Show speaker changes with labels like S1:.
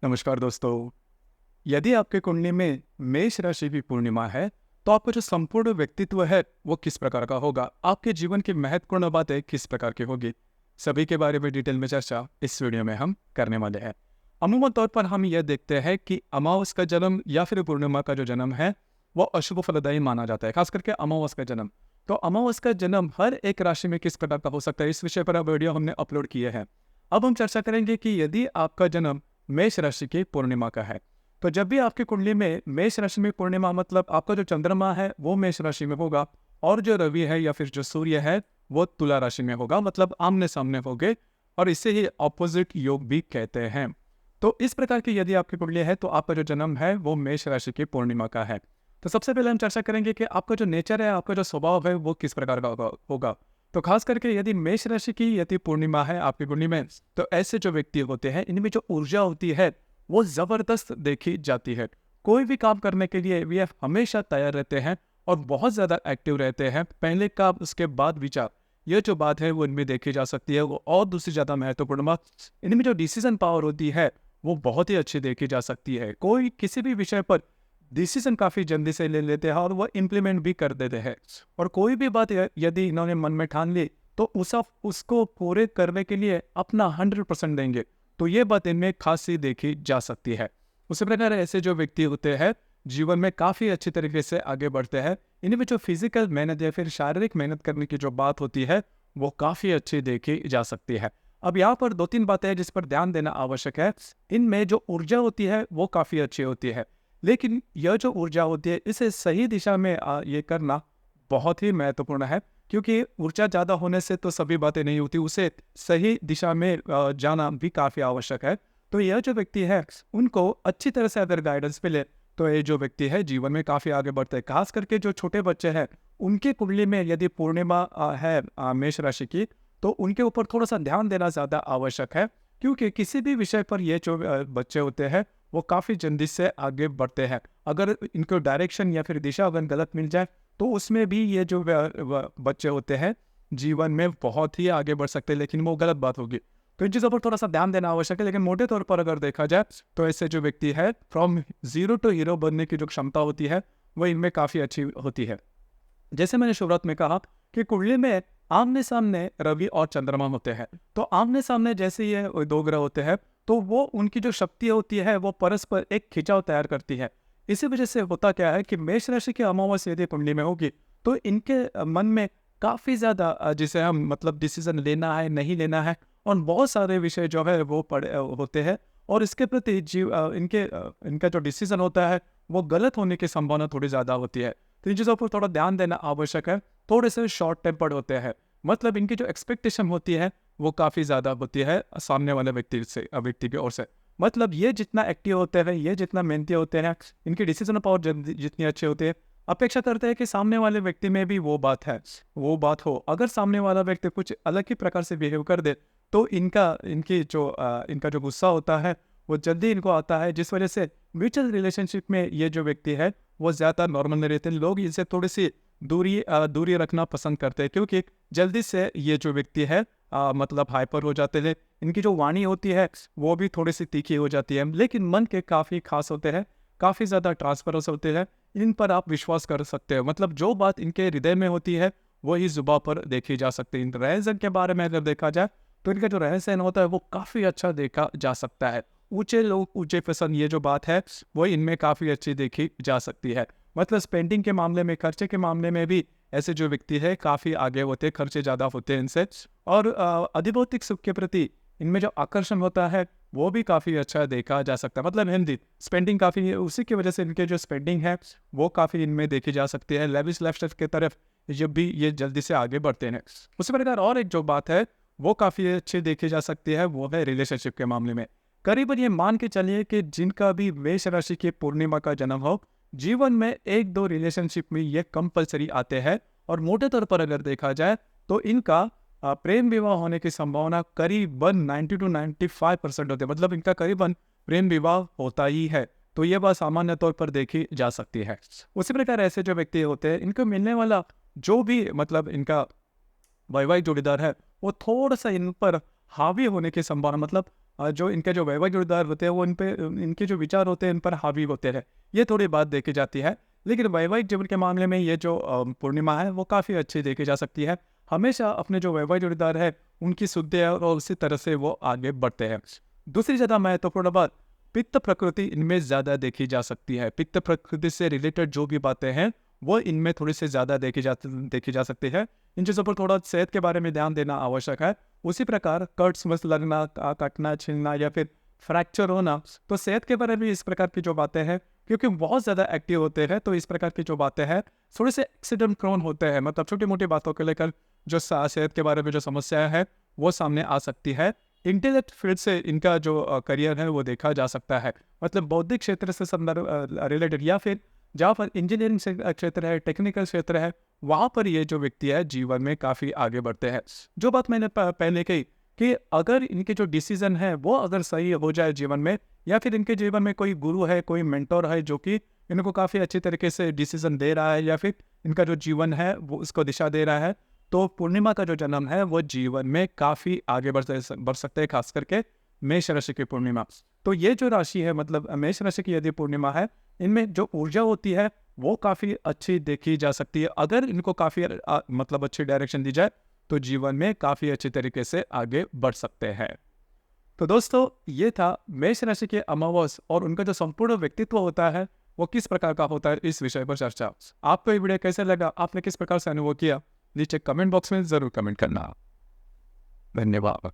S1: नमस्कार दोस्तों। यदि आपके कुंडली में मेष राशि की पूर्णिमा है तो आपका जो संपूर्ण व्यक्तित्व है वो किस प्रकार का होगा, आपके जीवन की महत्वपूर्ण बातें किस प्रकार की होगी, सभी के बारे में डिटेल में चर्चा इस वीडियो में हम करने वाले हैं। अमूमन तौर पर हम यह देखते हैं कि अमावस का जन्म या फिर पूर्णिमा का जो जन्म है वो अशुभ फलदायी माना जाता है, खास करके अमावस का जन्म। तो अमावस का जन्म हर एक राशि में किस प्रकार का हो सकता है, इस विषय पर अब वीडियो हमने अपलोड किए हैं। अब हम चर्चा करेंगे कि यदि आपका जन्म मेष राशि की पूर्णिमा का है तो जब भी आपकी कुंडली में मेष राशि में पूर्णिमा, मतलब आपका जो चंद्रमा है वो मेष राशि में होगा और जो रवि है या फिर जो सूर्य है वो तुला राशि में होगा, मतलब आमने सामने होंगे और इसे ही ऑपोजिट योग भी कहते हैं। तो इस प्रकार की यदि आपकी कुंडली है तो आपका जो जन्म है वो मेष राशि की पूर्णिमा का है। तो सबसे पहले हम चर्चा करेंगे कि आपका जो नेचर है, आपका जो स्वभाव है वो किस प्रकार का होगा। तो खास करके यदि मेष राशि की यदि पूर्णिमा है आपकी कुंडली में तो ऐसे जो व्यक्ति होते हैं इनमें जो ऊर्जा होती है वो जबरदस्त देखी जाती है। कोई भी काम करने के लिए वे हमेशा तैयार रहते हैं और बहुत ज्यादा एक्टिव रहते हैं। पहले काम उसके बाद विचार, ये जो बात है वो इनमें देखी जा सकती है। वो और दूसरी ज्यादा महत्वपूर्ण बात, इनमें जो डिसीजन पावर होती है वो बहुत ही अच्छी देखी जा सकती है। कोई किसी भी विषय पर डिसीजन काफी जल्दी से ले लेते हैं और वो इम्प्लीमेंट भी कर देते हैं। और कोई भी बात यदि इन्होंने मन में ठान ली तो उसको पूरे करने के लिए अपना 100% देंगे। तो ये बात इनमें खासी देखी जा सकती है। उसी प्रकार ऐसे जो व्यक्ति होते हैं जीवन में काफी अच्छी तरीके से आगे बढ़ते हैं। इनमें जो फिजिकल मेहनत या फिर शारीरिक मेहनत करने की जो बात होती है वो काफी अच्छी देखी जा सकती है। अब यहाँ पर दो तीन बातें हैं जिस पर ध्यान देना आवश्यक है। इनमें जो ऊर्जा होती है वो काफी अच्छी होती है, लेकिन यह जो ऊर्जा होती है इसे सही दिशा में ये करना बहुत ही महत्वपूर्ण है, क्योंकि ऊर्जा ज़्यादा होने से तो सभी बातें नहीं होती, उसे सही दिशा में जाना भी काफ़ी आवश्यक है। तो यह जो व्यक्ति है उनको अच्छी तरह से अगर गाइडेंस मिले तो ये जो व्यक्ति है जीवन में काफ़ी आगे बढ़ते हैं। खास करके जो छोटे बच्चे हैं उनकी कुंडली में यदि पूर्णिमा है मेष राशि की, तो उनके ऊपर थोड़ा सा ध्यान देना ज़्यादा आवश्यक है, क्योंकि किसी भी विषय पर ये जो बच्चे होते हैं वो काफ़ी जल्दी से आगे बढ़ते हैं। अगर इनको डायरेक्शन या फिर दिशा अगर गलत मिल जाए तो उसमें भी ये जो बच्चे होते हैं जीवन में बहुत ही आगे बढ़ सकते हैं, लेकिन वो गलत बात होगी। तो इन चीज़ों पर थोड़ा सा ध्यान देना आवश्यक है। लेकिन मोटे तौर पर अगर देखा जाए तो ऐसे जो व्यक्ति है फ्रॉम जीरो टू हीरो बनने की जो क्षमता होती है वो इनमें काफ़ी अच्छी होती है। जैसे मैंने शुरुआत में कहा कि कुंडली में आमने सामने रवि और चंद्रमा होते हैं। तो आमने सामने जैसे ये दो ग्रह होते हैं तो वो उनकी जो शक्ति होती है वो परस्पर एक खिंचाव तैयार करती है। इसी वजह से होता क्या है कि मेष राशि की अमावस्या यदि कुंडली में होगी तो इनके मन में काफी ज्यादा जिसे हम मतलब डिसीजन लेना है नहीं लेना है और बहुत सारे विषय जो है वो पड़े होते हैं। और इसके प्रति इनका जो डिसीजन होता है वो गलत होने की संभावना थोड़ी ज्यादा होती है। तो इन चीज़ों पर थोड़ा ध्यान देना आवश्यक है। थोड़े से शॉर्ट टेम्पर्ड होते हैं, मतलब इनकी जो एक्सपेक्टेशन होती है वो काफ़ी ज़्यादा होती है सामने वाले व्यक्ति की ओर से। मतलब ये जितना एक्टिव होते हैं, ये जितना मेहनती होते हैं, इनकी डिसीजन पावर जितनी अच्छी होती है, अपेक्षा करते हैं कि सामने वाले व्यक्ति में भी वो बात है, वो बात हो। अगर सामने वाला व्यक्ति कुछ अलग ही प्रकार से बिहेव कर दे तो इनका जो गुस्सा होता है वो जल्दी इनको आता है, जिस वजह से म्यूचुअल रिलेशनशिप में ये जो व्यक्ति है वो ज़्यादा नॉर्मल नहीं रहते। लोग इनसे थोड़ी सी दूरी रखना पसंद करते हैं, क्योंकि जल्दी से ये जो व्यक्ति है मतलब हाइपर हो जाते हैं। इनकी जो वाणी होती है वो भी थोड़ी सी तीखी हो जाती है, लेकिन मन के काफ़ी खास होते हैं, काफ़ी ज़्यादा ट्रांसफरस होते हैं। इन पर आप विश्वास कर सकते हो, मतलब जो बात इनके हृदय में होती है वही जुबान पर देखी जा सकती है। इन रहन के बारे में अगर देखा जाए तो इनका जो रहन सहन होता है वो काफ़ी अच्छा देखा जा सकता है। ऊंचे लोग ऊंचे पसंद, ये जो बात है वो इनमें काफ़ी अच्छी देखी जा सकती है। मतलब स्पेंडिंग के मामले में, खर्चे के मामले में भी ऐसे जो व्यक्ति है काफ़ी आगे होते हैं, खर्चे ज़्यादा होते हैं इनसे। और अधिभौतिक सुख के प्रति इनमें जो आकर्षण होता है वो भी काफ़ी अच्छा देखा जा सकता है। मतलब हिंदी स्पेंडिंग काफ़ी है, उसी की वजह से इनके जो स्पेंडिंग है वो काफ़ी इनमें देखी जा सकती है। लेविश लाइफस्टाइल की तरफ जब भी ये जल्दी से आगे बढ़ते हैं। उसी प्रकार और एक जो बात है वो काफ़ी अच्छी देखी जा सकती है, वो है रिलेशनशिप के मामले में। करीबन ये मान के चलिए कि जिनका भी मेष राशि की पूर्णिमा का जन्म हो, जीवन में एक दो रिलेशनशिप में ये कंपलसरी आते हैं। और मोटे तौर पर अगर देखा जाए तो इनका प्रेम विवाह होने की संभावना करीबन 90 to 95% होती है। मतलब इनका करीबन प्रेम विवाह होता ही है। तो ये बात सामान्य तौर पर देखी जा सकती है। उसी प्रकार ऐसे जो व्यक्ति होते हैं इनको मिलने वाला जो भी मतलब इनका वैवाहिक जोड़ीदार है वो थोड़ा सा इन पर हावी होने की संभावना, मतलब जो इनके जो वैवाहिक किरदार होते हैं वो इन पे इनके जो विचार होते हैं इन पर हावी होते हैं, ये थोड़ी बात देखी जाती है। लेकिन वैवाहिक जीवन के मामले में ये जो पूर्णिमा है वो काफ़ी अच्छी देखी जा सकती है। हमेशा अपने जो वैवाहिक किरदार है उनकी सुनते हैं और उसी तरह से वो आगे बढ़ते हैं। दूसरी ज़्यादा महत्वपूर्ण बात, पित्त प्रकृति इनमें ज़्यादा देखी जा सकती है। पित्त प्रकृति से रिलेटेड जो भी बातें हैं वो इनमें थोड़ी सी ज़्यादा देखी जा सकती है। इन चीज़ों पर थोड़ा सेहत के बारे में ध्यान देना आवश्यक है। उसी प्रकार कर्ट्स मस लगना, कटना छिलना या फिर फ्रैक्चर होना, तो सेहत के बारे में इस प्रकार की जो बातें हैं, क्योंकि बहुत ज़्यादा एक्टिव होते हैं तो इस प्रकार की जो बातें हैं थोड़े से एक्सीडेंट प्रोन होते हैं। मतलब छोटी मोटी बातों को लेकर जो सेहत के बारे में जो समस्याएं हैं वो सामने आ सकती है। इंटेलेक्ट फील्ड से इनका जो करियर है वो देखा जा सकता है। मतलब बौद्धिक क्षेत्र से संदर्भ रिलेटेड या फिर जहाँ पर इंजीनियरिंग से क्षेत्र है, टेक्निकल क्षेत्र है, वहाँ पर ये जो व्यक्ति है जीवन में काफ़ी आगे बढ़ते हैं। जो बात मैंने पहले कही कि अगर इनके जो डिसीजन है वो अगर सही हो जाए जीवन में, या फिर इनके जीवन में कोई गुरु है, कोई मेंटोर है जो कि इनको काफ़ी अच्छी तरीके से डिसीजन दे रहा है या फिर इनका जो जीवन है वो उसको दिशा दे रहा है, तो पूर्णिमा का जो जन्म है वो जीवन में काफ़ी आगे बढ़ सकते हैं, खास करके मेष राशि की पूर्णिमा। तो ये जो राशि है, मतलब मेष राशि की यदि पूर्णिमा है, इनमें जो ऊर्जा होती है वो काफ़ी अच्छी देखी जा सकती है। अगर इनको काफ़ी मतलब अच्छी डायरेक्शन दी जाए तो जीवन में काफ़ी अच्छी तरीके से आगे बढ़ सकते हैं। तो दोस्तों, ये था मेष राशि के अमावस और उनका जो संपूर्ण व्यक्तित्व होता है वो किस प्रकार का होता है, इस विषय पर चर्चा। आपको ये वीडियो कैसे लगा, आपने किस प्रकार से अनुभव किया, नीचे कमेंट बॉक्स में ज़रूर कमेंट करना। धन्यवाद।